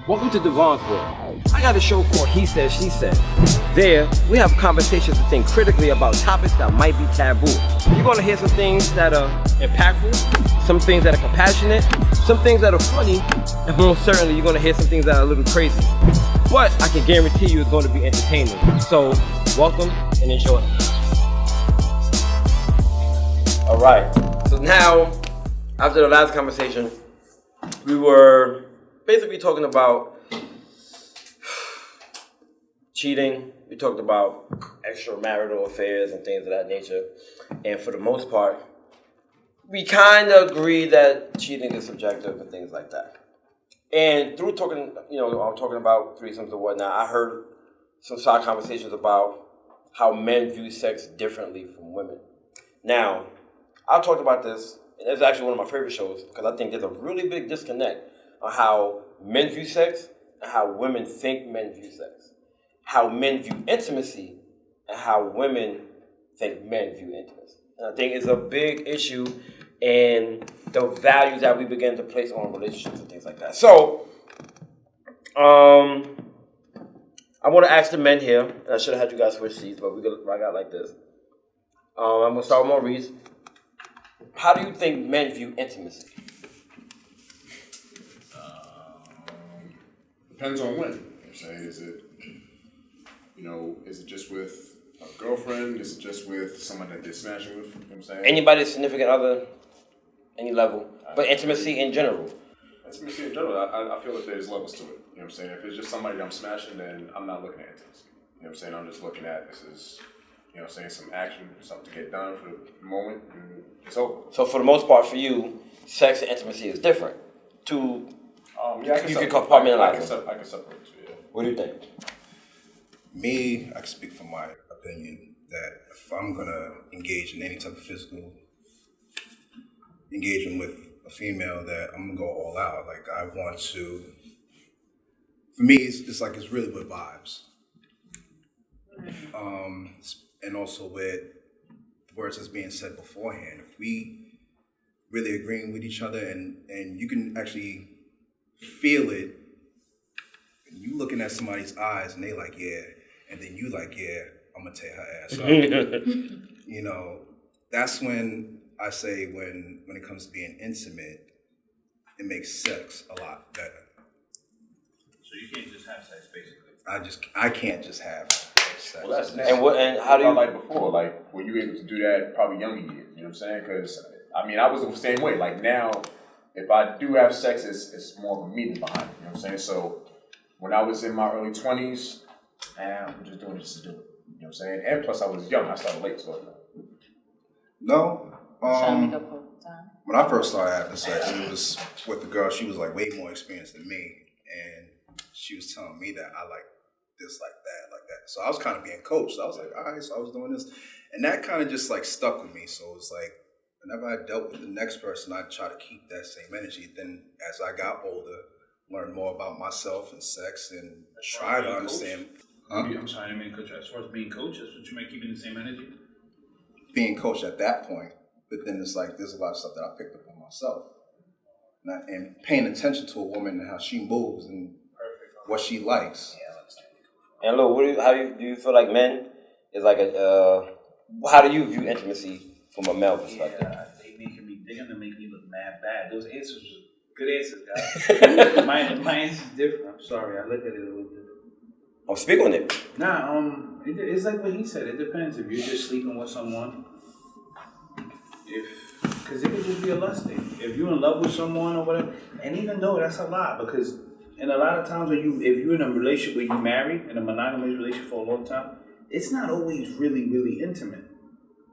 Welcome to Devon's World. I got a show called He Said, She Said. There, we have conversations and think critically about topics that might be taboo. You're gonna hear some things that are impactful, some things that are compassionate, some things that are funny, and most certainly you're gonna hear some things that are a little crazy. But I can guarantee you it's gonna be entertaining. So, welcome and enjoy. All right, so now, after the last conversation, we were basically talking about cheating. We talked about extramarital affairs and things of that nature. And for the most part, we kind of agree that cheating is subjective and things like that. And through talking, I'm talking about threesomes and whatnot, I heard some side conversations about how men view sex differently from women. Now, I talked about this, and it's actually one of my favorite shows, because I think there's a really big disconnect on how men view sex and how women think men view sex. How men view intimacy and how women think men view intimacy. And I think it's a big issue in the values that we begin to place on relationships and things like that. So, I want to ask the men here, and I should have had you guys switch seats, but we're going to rock out like this. I'm going to start with Maurice. How do you think men view intimacy? Depends on when. I'm saying, is it just with a girlfriend? Is it just with someone that they're smashing with? You know what I'm saying? Anybody's significant other, any level, but intimacy in general. Intimacy in general, I feel like there's levels to it. You know what I'm saying? If it's just somebody that I'm smashing, then I'm not looking at intimacy. You know what I'm saying? I'm just looking at this is, some action, something to get done for the moment, and it's over. So for the most part, for you, sex and intimacy is different. You can compartmentalize it. I can separate it. Yeah. What do you think? Me, I can speak from my opinion that if I'm gonna engage in any type of physical engagement with a female, that I'm gonna go all out. Like I want to. For me, it's like really with vibes. And also with the words that's being said beforehand. If we really agreeing with each other and you can actually feel it, and you looking at somebody's eyes and they like, yeah, and then you like, yeah, I'm gonna tear her ass up. That's when I say when it comes to being intimate, it makes sex a lot better. So you can't just have sex, basically. I can't just have sex. Well, that's and how do you like before? Like, were you able to do that probably younger years? You know what I'm saying? Because I was the same way. Like now, if I do have sex, it's more of a meaning behind it. You know what I'm saying? So when I was in my early 20s, I'm just doing it just to do it. You know what I'm saying? And plus, I was young. I started late, so. No. Trying to make up for time. When I first started having sex, it was with the girl. She was like way more experienced than me, and she was telling me that I like this, like that, like that. So I was kind of being coached. So I was like, all right. So I was doing this, and that kind of just like stuck with me. So it was like whenever I dealt with the next person, I try to keep that same energy. Then as I got older, learned more about myself and sex, and try to understand. I'm sorry, I mean, coach. As far as being coach, that's what you might keep in the same energy. Being coached at that point, but then it's like there's a lot of stuff that I picked up on myself, and paying attention to a woman and how she moves and what she likes. And look, do you feel like men is like how do you view intimacy from a male perspective? Yeah, they're gonna make me look mad bad. Those answers are good answers, guys. my answer's different. I'm sorry, I look at it a little different. Oh, speak on it. Nah, it's like what he said. It depends if you're just sleeping with someone. Because it could just be a lust thing. If you're in love with someone or whatever, and even though that's a lot, because in a lot of times if you're in a relationship where you're married, in a monogamous relationship for a long time, it's not always really, really intimate.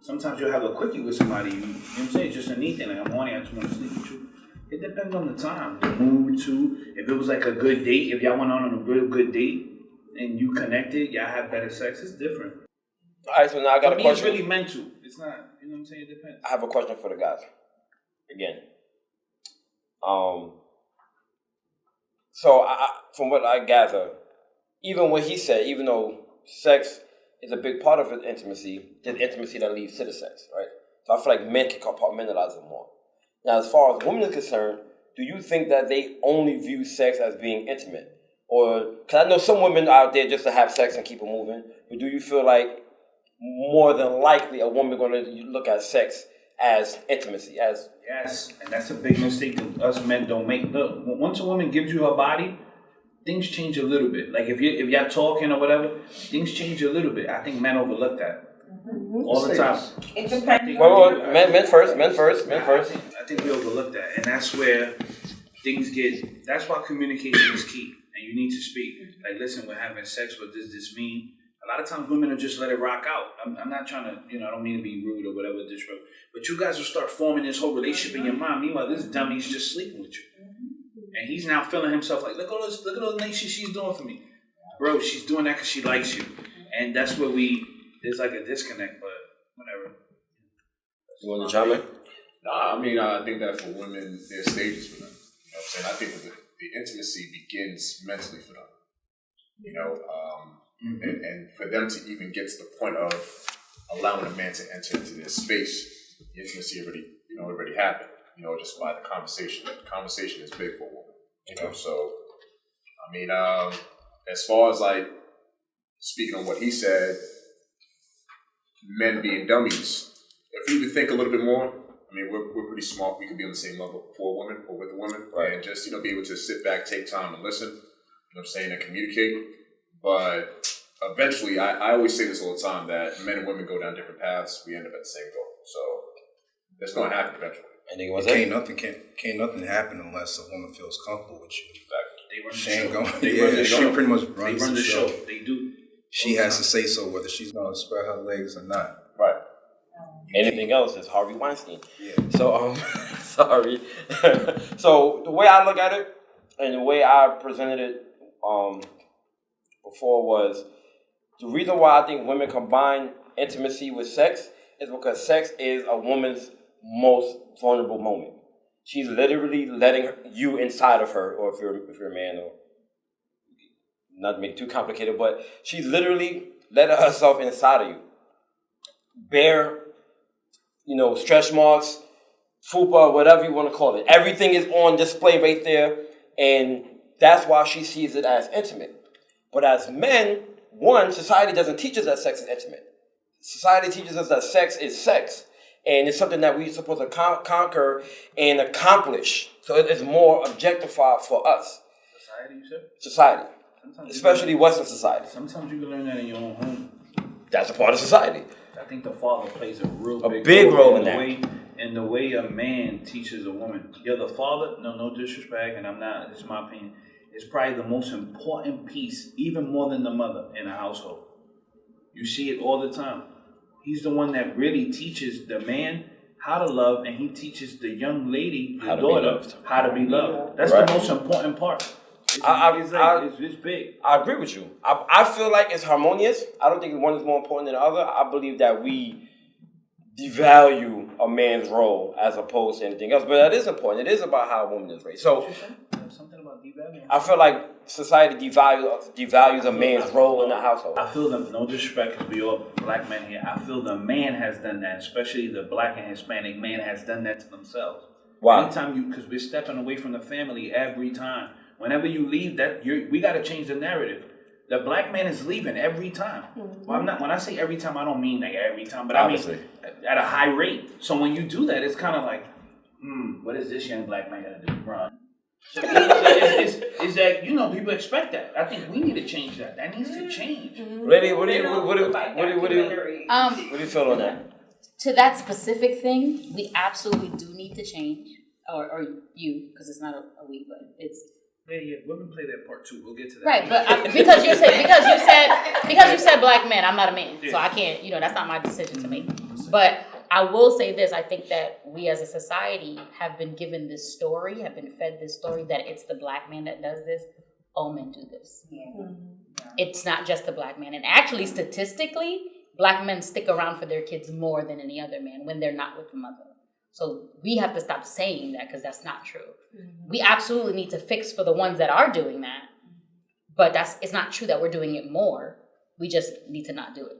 Sometimes you'll have a quickie with somebody, you know what I'm saying, just anything, like I'm horny, I just want to sleep with you. It depends on the time, the mood too. If it was like a good date, if y'all went on a real good date and you connected, y'all have better sex, it's different. All right, so now I got a question. It's really mental. It's not, you know what I'm saying, it depends. I have a question for the guys. Again. So from what I gather, even what he said, even though sex is a big part of intimacy, there's intimacy that leads to the sex, right? So I feel like men can compartmentalize it more. Now, as far as women are concerned, do you think that they only view sex as being intimate? or because I know some women out there just to have sex and keep it moving, but do you feel like more than likely a woman going to look at sex as intimacy, as Yes, and that's a big mistake that us men don't make. Look, once a woman gives you her body, things change a little bit. Like if y'all talking or whatever, things change a little bit. I think men overlook that all the time. It depends. men first. I think we overlook that, and that's where things get. That's why communication is key, and you need to speak. Like, listen, we're having sex. What does this mean? A lot of times women will just let it rock out. I'm not trying to, I don't mean to be rude or whatever, disrespectful. But you guys will start forming this whole relationship in your mind. Meanwhile, this dummy's just sleeping with you. And he's now feeling himself like, look at all the nice shit she's doing for me. Bro, she's doing that because she likes you. And that's where there's like a disconnect, but whatever. You want to chime in? Nah, I mean, I think that for women, there's stages for them. You know what I'm saying? I think that the intimacy begins mentally for them. And for them to even get to the point of allowing a man to enter into their space, the intimacy already happened. Just by the conversation. The conversation is big for a woman. So I mean, as far as like speaking on what he said, men being dummies. If we would think a little bit more, I mean, we're pretty smart. We could be on the same level for a woman or with a woman, right. And just be able to sit back, take time, and listen. You know what I'm saying, and communicate. But eventually, I always say this all the time that men and women go down different paths. We end up at the same goal. So that's going to happen eventually. Can't nothing happen unless a woman feels comfortable with you. Exactly. She pretty much runs the the show. They do. She has to say so whether she's going to spread her legs or not. Right. Anything else is Harvey Weinstein. Yeah. So, sorry. So the way I look at it and the way I presented it before was the reason why I think women combine intimacy with sex is because sex is a woman's most vulnerable moment. She's literally letting you inside of her, or if you're a man, or not to make it too complicated, but she's literally letting herself inside of you. Bare, stretch marks, fupa, whatever you want to call it. Everything is on display right there, and that's why she sees it as intimate. But as men, one, society doesn't teach us that sex is intimate. Society teaches us that sex is sex. And it's something that we're supposed to conquer and accomplish. So it's more objectified for us. Society, you said? Society. Especially Western society. Sometimes you can learn that in your own home. That's a part of society. I think the father plays a big role in that. In the way a man teaches a woman. The father, no disrespect, and I'm not, this is my opinion, is probably the most important piece, even more than the mother in a household. You see it all the time. He's the one that really teaches the man how to love, and he teaches the young lady, the daughter, how to be loved. That's the most important part. It's big. I agree with you. I feel like it's harmonious. I don't think one is more important than the other. I believe that we devalue a man's role as opposed to anything else. But that is important. It is about how a woman is raised. So something about devaluing. I feel like society devalues a man's role in the household. I feel that, no disrespect, because we all black men here, I feel the man has done that, especially the black and Hispanic man has done that to themselves. Why? Anytime because we're stepping away from the family every time. Whenever you leave, we got to change the narrative. The black man is leaving every time. Mm-hmm. Well, when I say every time, I don't mean like every time, but obviously. I mean at a high rate. So when you do that, it's kind of like, what is this young black man gonna do? Run. So is that, people expect that. I think we need to change that. That needs to change. Lady, what do you feel on that? To that specific thing, we absolutely do need to change, or you, because it's not a we, but it's. Yeah, women play their part too. We'll get to that. Right, but because you said black man, I'm not a man, so I can't. That's not my decision to make. But I will say this: I think that we as a society have been given this story, have been fed this story that it's the black man that does this. All men do this. Yeah. Mm-hmm. It's not just the black man, and actually, statistically, black men stick around for their kids more than any other man when they're not with the mother. So we have to stop saying that because that's not true. Mm-hmm. We absolutely need to fix for the ones that are doing that. But it's not true that we're doing it more. We just need to not do it.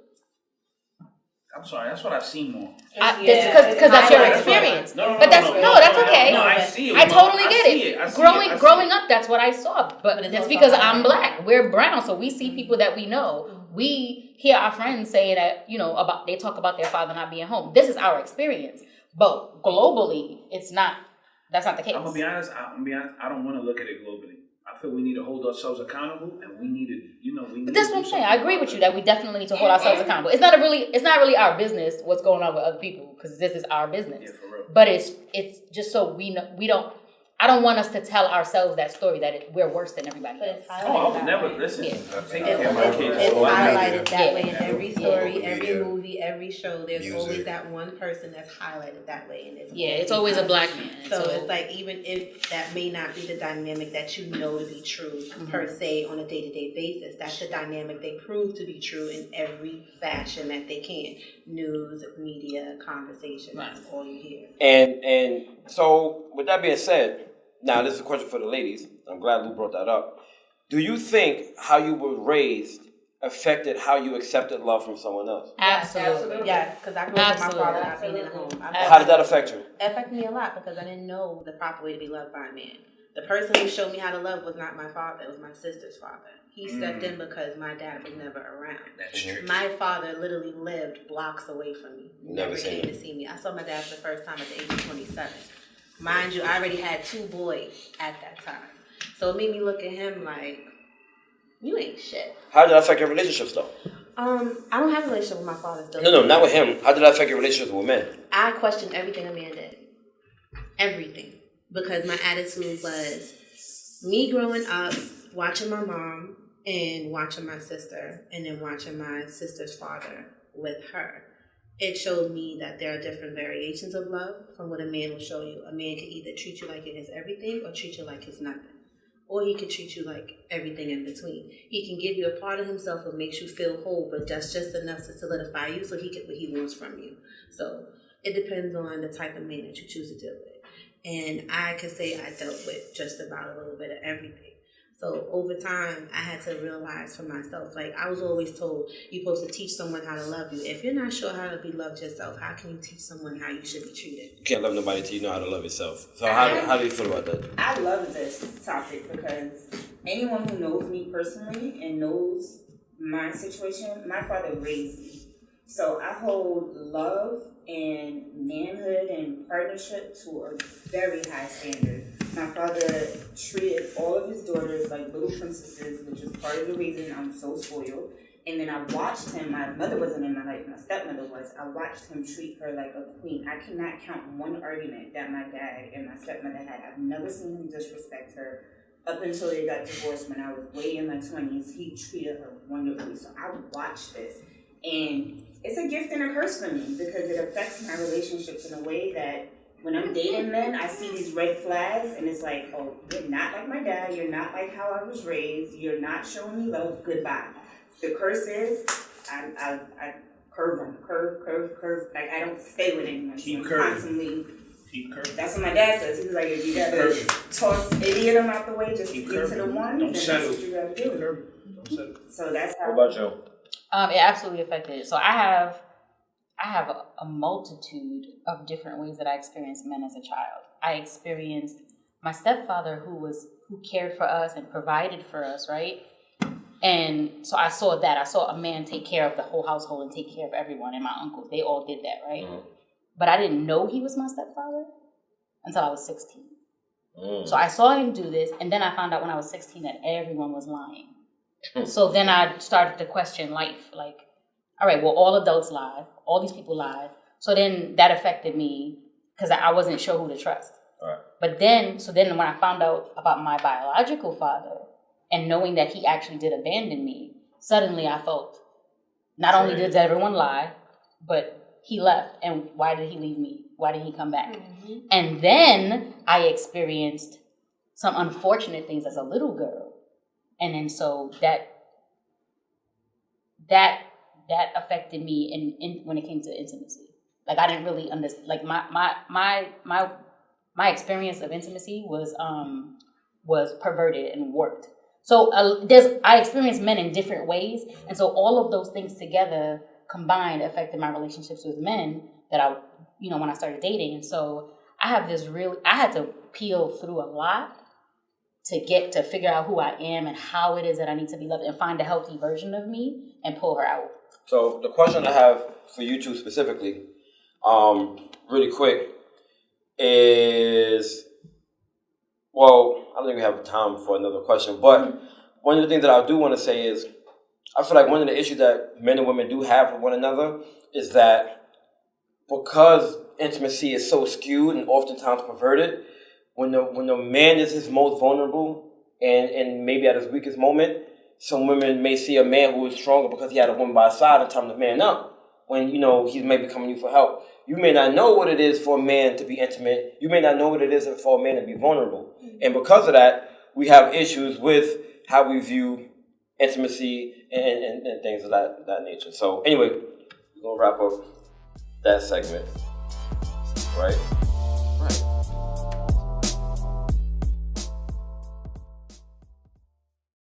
I'm sorry, that's what I've seen more. Because that's your experience. But that's okay. No, I see it. I totally get see it. I see Growing up, that's what I saw. But it's that's also because highlighted. I'm black. We're brown, so we see people that we know. We hear our friends say that, about they talk about their father not being home. This is our experience. But globally, it's not. That's not the case. I'm gonna be honest. I don't want to look at it globally. I feel we need to hold ourselves accountable, and we need to, we need. But that's to what I'm do saying. I something agree about with it. you that we definitely need to hold ourselves accountable. It's not really our business what's going on with other people because this is our business. Yeah, for real. But it's just so we know we don't. I don't want us to tell ourselves that story that we're worse than everybody But else. it's highlighted. Oh, I would that never way. listen. Yeah. I'm taking care of my kids. It's All highlighted media. that way in Yeah. every Yeah. story, Media. every movie, every show. There's Music. always that one person that's highlighted that way, and It's always a black man. So it's like even if that may not be the dynamic that you know to be true per se on a day-to-day basis, that's the dynamic they prove to be true in every fashion that they can. News, media, conversation, that's all you hear. And so, with that being said, now this is a question for the ladies. I'm glad Lou brought that up. Do you think how you were raised affected how you accepted love from someone else? Absolutely. Yes, because I grew up with my Absolutely. father not being in the home. How did that affect you? It affected me a lot because I didn't know the proper way to be loved by a man. The person who showed me how to love was not my father, it was my sister's father. He stepped in because my dad was never around. That's true. My father literally lived blocks away from me. Never seen came to see me. I saw my dad for the first time at the age of 27. Mind you, I already had 2 boys at that time. So it made me look at him like, you ain't shit. How did that affect your relationships, though? I don't have a relationship with my father still. No, not with him. How did that affect your relationships with men? I questioned everything a man did. Everything. Because my attitude was me growing up, watching my mom and watching my sister, and then watching my sister's father with her. It showed me that there are different variations of love from what a man will show you. A man can either treat you like it is everything or treat you like it's nothing. Or he can treat you like everything in between. He can give you a part of himself that makes you feel whole, but that's just enough to solidify you so he get what he wants from you. So it depends on the type of man that you choose to deal with. And I could say I dealt with just about a little bit of everything. So over time, I had to realize for myself, like I was always told, you're supposed to teach someone how to love you. If you're not sure how to be loved yourself, how can you teach someone how you should be treated? You can't love nobody till you know how to love yourself. So how do you feel about that? I love this topic because anyone who knows me personally and knows my situation, my father raised me. So I hold love and manhood and partnership to a very high standard. My father treated all of his daughters like little princesses, which is part of the reason I'm so spoiled. And then I watched him, my mother wasn't in my life, my stepmother was. I watched him treat her like a queen. I cannot count one argument that my dad and my stepmother had. I've never seen him disrespect her. Up until they got divorced when I was way in my 20s, he treated her wonderfully. So I watched this. And it's a gift and a curse for me because it affects my relationships in a way that when I'm dating men, I see these red flags and it's like, oh, you're not like my dad, you're not like how I was raised, you're not showing me love, goodbye. The curse is, I curve them, curve, like I don't stay with anyone. Keep So I'm curving. constantly, Keep curving. that's what my dad says, he's like, if you gotta Curving. toss any of them out the way just Keep to get to the curving. one, Don't then settle. that's what you gotta Keep do. curving. Don't settle. So that's how. What about you? It absolutely affected it. So I have a multitude of different ways that I experienced men as a child. I experienced my stepfather who cared for us and provided for us, right? And so I saw that. I saw a man take care of the whole household and take care of everyone. And my uncles, they all did that, right? Mm-hmm. But I didn't know he was my stepfather until I was 16. So I saw him do this, and then I found out when I was 16 that everyone was lying. So then I started to question life, like, all right, well, all adults lie, all these people lie. So then that affected me because I wasn't sure who to trust. Right. But then when I found out about my biological father and knowing that he actually did abandon me, suddenly I felt not only did everyone lie, but he left. And why did he leave me? Why did he come back? Mm-hmm. And then I experienced some unfortunate things as a little girl. And then so that affected me in when it came to intimacy. Like I didn't really understand. Like my experience of intimacy was perverted and warped. So I experienced men in different ways, and so all of those things together combined affected my relationships with men that I, when I started dating. And so I had to peel through a lot to figure out who I am and how it is that I need to be loved and find a healthy version of me and pull her out. So the question I have for you two specifically, really quick, is, well, I don't think we have time for another question, but one of the things that I do want to say is, I feel like one of the issues that men and women do have with one another is that because intimacy is so skewed and oftentimes perverted, when the man is his most vulnerable and maybe at his weakest moment, some women may see a man who is stronger because he had a woman by his side and tell him to man up. When, he's maybe coming to you for help. You may not know what it is for a man to be intimate. You may not know what it is for a man to be vulnerable. And because of that, we have issues with how we view intimacy and things of that nature. So anyway, we're going to wrap up that segment, right?